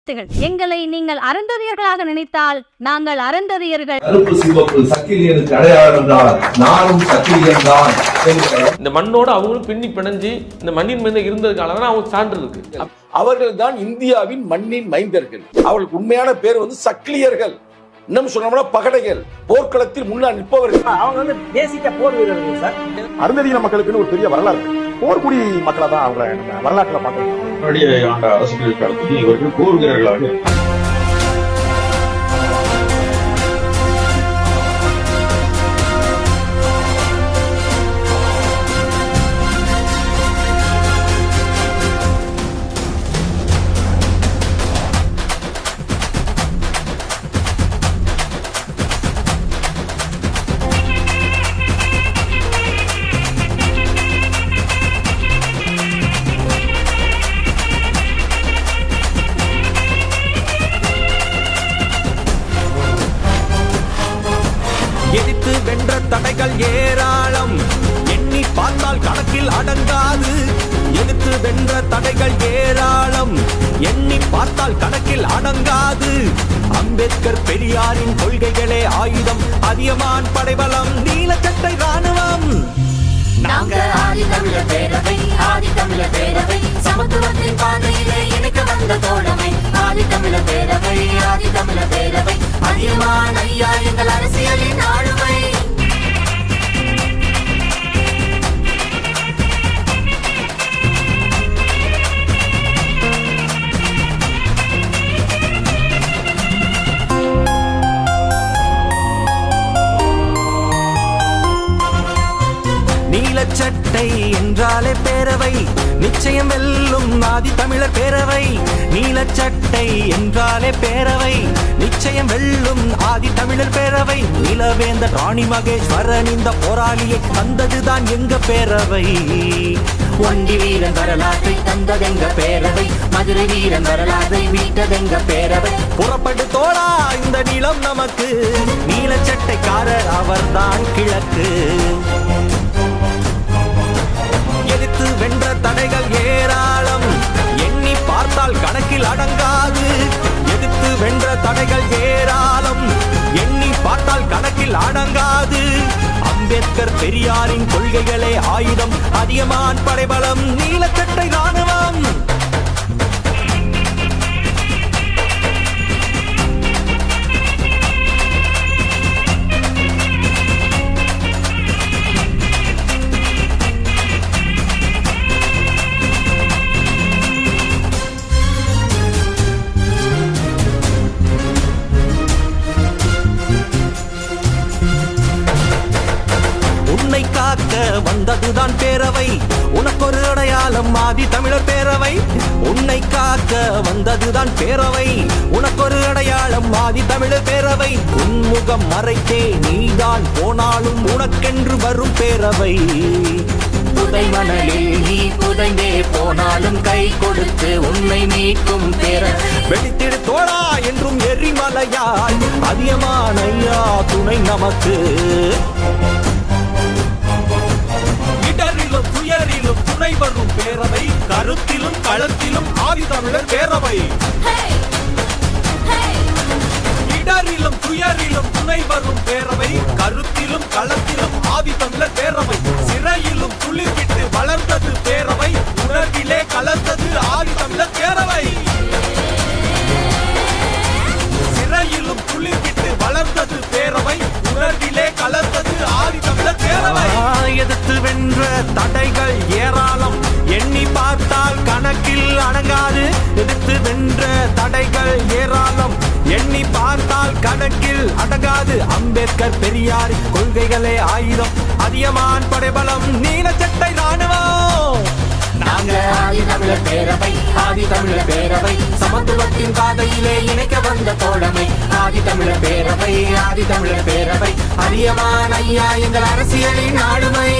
எங்களை நீங்கள் அறந்தறியர்களாக நினைத்தால் நாங்கள் அறந்தறியர்கள். கருப்பு சிவப்பு சக்கிலியனுக்கு அடையாளம் என்றால் நானும் சக்கிலியன் தான். இந்த மண்ணோட அவங்களும் பின்னி பிணைஞ்சு இந்த மண்ணின் மீது இருந்ததுக்காக தான் அவங்க சான்று இருக்கு. அவர்கள் தான் இந்தியாவின் மண்ணின் மைந்தர்கள். அவர்களுக்கு உண்மையான பேர் சக்கிலியர்கள். இன்னும் சொன்னோம்னா பகடைகள், போர்க்களத்தில் முன்னால் நிற்பவர்கள். அவங்க தேசிய போர் வீரர்கள் சார். அருந்ததியின மக்களுக்குன்னு ஒரு பெரிய வரலாறு, போர்க்குடி மக்களா தான் அவங்களை வரலாற்றுல பார்க்கணும். அரசுகள் காலத்தில் இவர்கள் போர் வீரர்களாக எதிர்த்து வென்ற தடைகள் ஏராளம், எண்ணி பார்த்தால் கணக்கில் அடங்காது. எதிர்த்து வென்ற தடைகள் ஏராளம், எண்ணி பார்த்தால் கணக்கில் அடங்காது. அம்பேத்கர் பெரியாரின் கொள்கைகளே ஆயுதம், அதியமான் படைபலம், நீலச்சட்டை ராணுவம். நாங்க ஆதித்தமிழர் பேரவை, ஆதித்தமிழர் பேரவை, சமத்துவத்தின் பாதையிலே இணைக்க வந்த தோழமை. ஆதித்தமிழர் பேரவை, ஆதித்தமிழர் பேரவை, அதியமான் ஐயா எங்கள் அரசியலின் ஆளுமை. நீலச்சட்டை என்றாலே பேரவை, நிச்சயம் வெல்லும் ஆதி தமிழர் பேரவை. நீலச்சட்டை என்றாலே பேரவை, நிச்சயம் வெல்லும் ஆதி தமிழர் பேரவை. நிலவேந்தர் ராணி மகேஸ்வரன் இந்த போராளியை தந்ததுதான் எங்க பேரவை. ஒண்டி வீரன் வரலாற்றை தந்ததெங்க பேரவை, மதுரை வீரன் வரலாற்றை மீட்டதெங்க பேரவை. புறப்படு தோழா, இந்த நிலம் நமக்கு, நீலச்சட்டைக்காரர் அவர்தான் கிழக்கு. எதிர்த்து வென்ற தடைகள் ஏராளம், எண்ணி பார்த்தால் கணக்கில் அடங்காது. எதிர்த்து வென்ற தடைகள் ஏராளம், எண்ணி பார்த்தால் கணக்கில் அடங்காது. அம்பேத்கர் பெரியாரின் கொள்கைகளே ஆயுதம், அதியமான் படைபலம், நீலச்சட்டை ராணுவம். உன்னை காக்க வந்ததுதான் பேரவை, உனக்கொரு அடையாளம் ஆதி தமிழர் பேரவை. உன்னை காக்க வந்ததுதான் பேரவை, உனக்கொரு அடையாளம் ஆதி தமிழர் பேரவை. உன்முகம் மறைத்தே நீதான் போனாலும் உனக்கென்று வரும் பேரவை. புதை மணலில் நீ புதைந்தே போனாலும் கை கொடுத்து உன்னை மீட்கும் பேரவை. வெளித்திடு தோழா என்றும் எரிமலையாய், அதியமான் ஐயா துணை நமக்கு. இடரிலும் துயரிலும் துணை வரும் பேரவை, கருத்திலும் களத்திலும் ஆதி தமிழர் பேரவை. இடரிலும் துயரிலும் துணை வரும் பேரவை, கருத்திலும் களத்திலும் ஆதி தமிழர் பேரவை. சிறையிலும் துளிர்விட்டு வளர்ந்தது பேரவை, உணர்விலே கலந்தது ஆதி தமிழர் பேரவை. சிறையிலும் துளிர்விட்டு வளர்ந்தது பேரவை, உணர்விலே கலந்தது ஆதி தமிழர் பேரவை. எதிர்த்து வென்ற தடைகள் ஏராளம், எண்ணி பார்த்தால் கணக்கில் அடங்காது. எதிர்த்து வென்ற தடைகள் ஏராளம், எண்ணி பார்த்தால் கணக்கில் அடங்காது. அம்பேத்கர் பெரியார் கொள்கைகளே ஆயுதம், அதியமான் படைபலம், நீலச்சட்டை ராணுவம். நாங்க ஆதித்தமிழர் பேரவை, ஆதித்தமிழர் பேரவை, சமத்துவத்தின் பாதையிலே இணைக்க வந்த தோழமை. ஆதித்தமிழர் பேரவை, ஆதித்தமிழர் பேரவை, அதியமான் ஐயா எங்கள் அரசியலின் ஆளுமை.